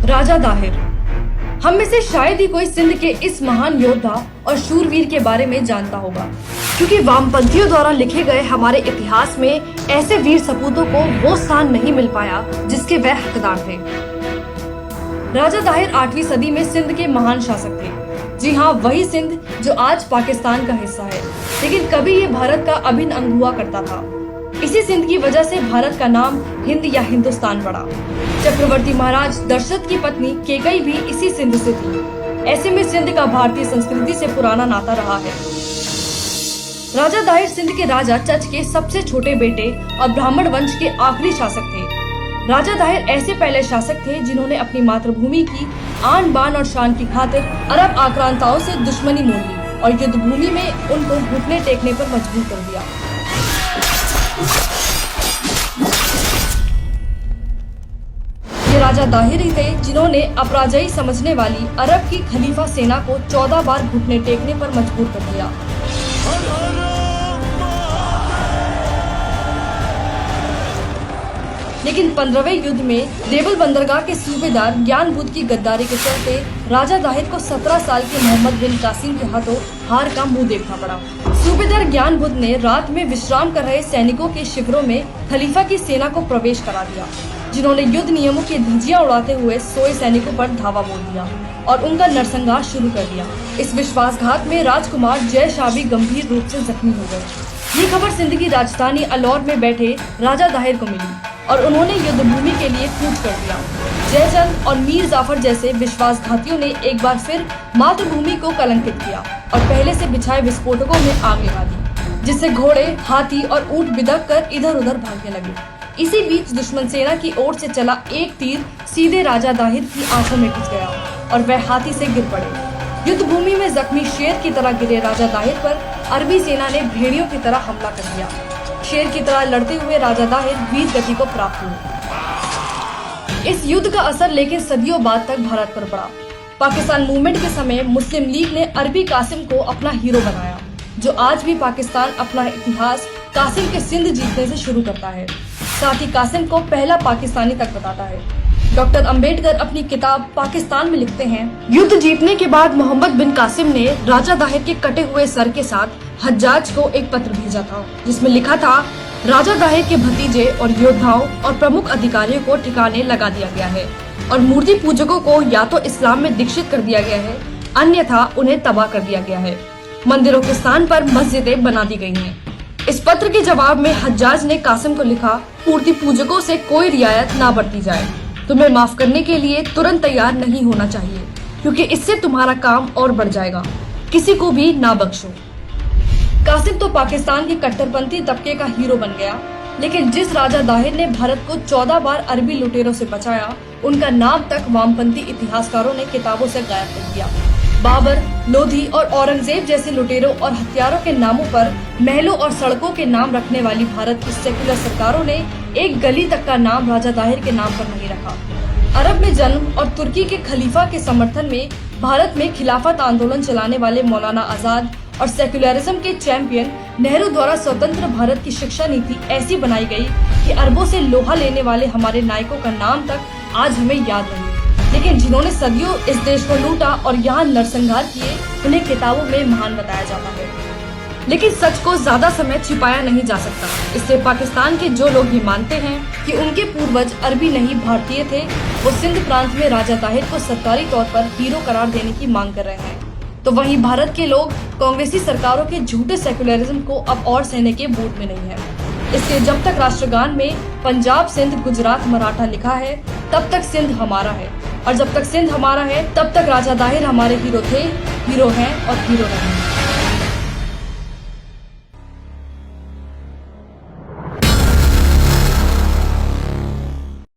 राजा दाहिर। हम में से शायद ही कोई सिंध के इस महान योद्धा और शूरवीर के बारे में जानता होगा, क्योंकि वामपंथियों द्वारा लिखे गए हमारे इतिहास में ऐसे वीर सपूतों को वो स्थान नहीं मिल पाया जिसके वह हकदार थे। राजा दाहिर 8वीं सदी में सिंध के महान शासक थे। जी हाँ, वही सिंध जो आज पाकिस्तान का हिस्सा है, लेकिन कभी ये भारत का अभिन्न अंग हुआ करता था। इसी सिंध की वजह से भारत का नाम हिंद या हिंदुस्तान पड़ा। चक्रवर्ती महाराज दशरथ की पत्नी केकई भी इसी सिंध से थी। ऐसे में सिंध का भारतीय संस्कृति से पुराना नाता रहा है। राजा दाहिर सिंध के राजा चच के सबसे छोटे बेटे और ब्राह्मण वंश के आखिरी शासक थे। राजा दाहिर ऐसे पहले शासक थे जिन्होंने अपनी मातृभूमि की आन बान और शान की खातिर अरब आक्रांताओं से दुश्मनी मोल ली और युद्ध भूमि में उनको घुटने टेकने पर मजबूर कर दिया। ये राजा दाहिर ही थे जिन्होंने अपराजयी समझने वाली अरब की खलीफा सेना को 14 बार घुटने टेकने पर मजबूर कर दिया। लेकिन 15वें युद्ध में देवल बंदरगाह के सूबेदार ज्ञानबुद्ध की गद्दारी के चलते राजा दाहिर को 17 साल के मोहम्मद बिन कासिम के हाथों हार का मुंह देखना पड़ा। सूबेदार ज्ञानबुद्ध ने रात में विश्राम कर रहे सैनिकों के शिविरों में खलीफा की सेना को प्रवेश करा दिया, जिन्होंने युद्ध नियमों की धज्जियां उड़ाते हुए सोए सैनिकों पर धावा बोल दिया और उनका नरसंहार शुरू कर दिया। इस विश्वासघात में राजकुमार जय शाह भी गंभीर रूप से जख्मी हो गए। ये खबर सिंध की राजधानी अलौर में बैठे राजा दाहिर को मिली और उन्होंने युद्ध भूमि के लिए कूच कर दिया। जयचंद और मीर जाफर जैसे विश्वासघातियों ने एक बार फिर मातृभूमि को कलंकित किया और पहले से बिछाए विस्फोटकों में आग लगा दी, जिससे घोड़े, हाथी और ऊंट बिदक कर इधर उधर भागने लगे। इसी बीच दुश्मन सेना की ओर से चला एक तीर सीधे राजा दाहिर की आंखों में घुस गया और वह हाथी से गिर पड़े। युद्ध भूमि में जख्मी शेर की तरह गिरे राजा दाहिर पर अरबी सेना ने भेड़ियों की तरह हमला कर दिया। शेर की तरह लड़ते हुए राजा दाहिर वीर गति को प्राप्त हुए। इस युद्ध का असर लेकिन सदियों बाद तक भारत पर पड़ा। पाकिस्तान मूवमेंट के समय मुस्लिम लीग ने अरबी कासिम को अपना हीरो बनाया, जो आज भी पाकिस्तान अपना इतिहास कासिम के सिंध जीतने से शुरू करता है, साथ ही कासिम को पहला पाकिस्तानी तक बताता है। डॉक्टर अंबेडकर अपनी किताब पाकिस्तान में लिखते हैं, युद्ध जीतने के बाद मोहम्मद बिन कासिम ने राजा दाहिर के कटे हुए सर के साथ हज्जाज को एक पत्र भेजा था, जिसमें लिखा था, राजा दाहिर के भतीजे और योद्धाओं और प्रमुख अधिकारियों को ठिकाने लगा दिया गया है और मूर्ति पूजकों को या तो इस्लाम में दीक्षित कर दिया गया है, अन्यथा उन्हें तबाह कर दिया गया है। मंदिरों के स्थान पर मस्जिदें बना दी गई हैं। इस पत्र के जवाब में हज्जाज ने कासिम को लिखा, मूर्ति पूजकों से कोई रियायत ना बरती जाए। तुम्हें माफ करने के लिए तुरंत तैयार नहीं होना चाहिए, क्योंकि इससे तुम्हारा काम और बढ़ जाएगा। किसी को भी ना बख्शो। कासिम तो पाकिस्तान के कट्टरपंथी तबके का हीरो बन गया, लेकिन जिस राजा दाहिर ने भारत को 14 बार अरबी लुटेरों से बचाया, उनका नाम तक वामपंथी इतिहासकारों ने किताबों से गायब कर दिया। बाबर, लोधी और औरंगजेब जैसे लुटेरों और हत्यारों के नामों पर महलों और सड़कों के नाम रखने वाली भारत की सेक्युलर सरकारों ने एक गली तक का नाम राजा दाहिर के नाम पर नहीं रखा। अरब में जन्म और तुर्की के खलीफा के समर्थन में भारत में खिलाफत आंदोलन चलाने वाले मौलाना आजाद और सेक्युलरिज्म के चैंपियन नेहरू द्वारा स्वतंत्र भारत की शिक्षा नीति ऐसी बनाई गई कि अरबों से लोहा लेने वाले हमारे नायकों का नाम तक आज हमें याद नहीं, लेकिन जिन्होंने सदियों इस देश को लूटा और यहाँ नरसंहार किए, उन्हें किताबों में महान बताया जाता है। लेकिन सच को ज्यादा समय छिपाया नहीं जा सकता, इसलिए पाकिस्तान के जो लोग ये मानते हैं कि उनके पूर्वज अरबी नहीं भारतीय थे, वो सिंध प्रांत में राजा दाहिर को सरकारी तौर पर हीरो करार देने की मांग कर रहे हैं। तो वहीं भारत के लोग कांग्रेसी सरकारों के झूठे सेक्युलरिज्म को अब और सहने के मूड में नहीं है। इसलिए जब तक राष्ट्रगान में पंजाब, सिंध, गुजरात, मराठा लिखा है, तब तक सिंध हमारा है, और जब तक सिंध हमारा है, तब तक राजा दाहिर हमारे हीरो थे, हीरो हैं और हीरो रहेंगे।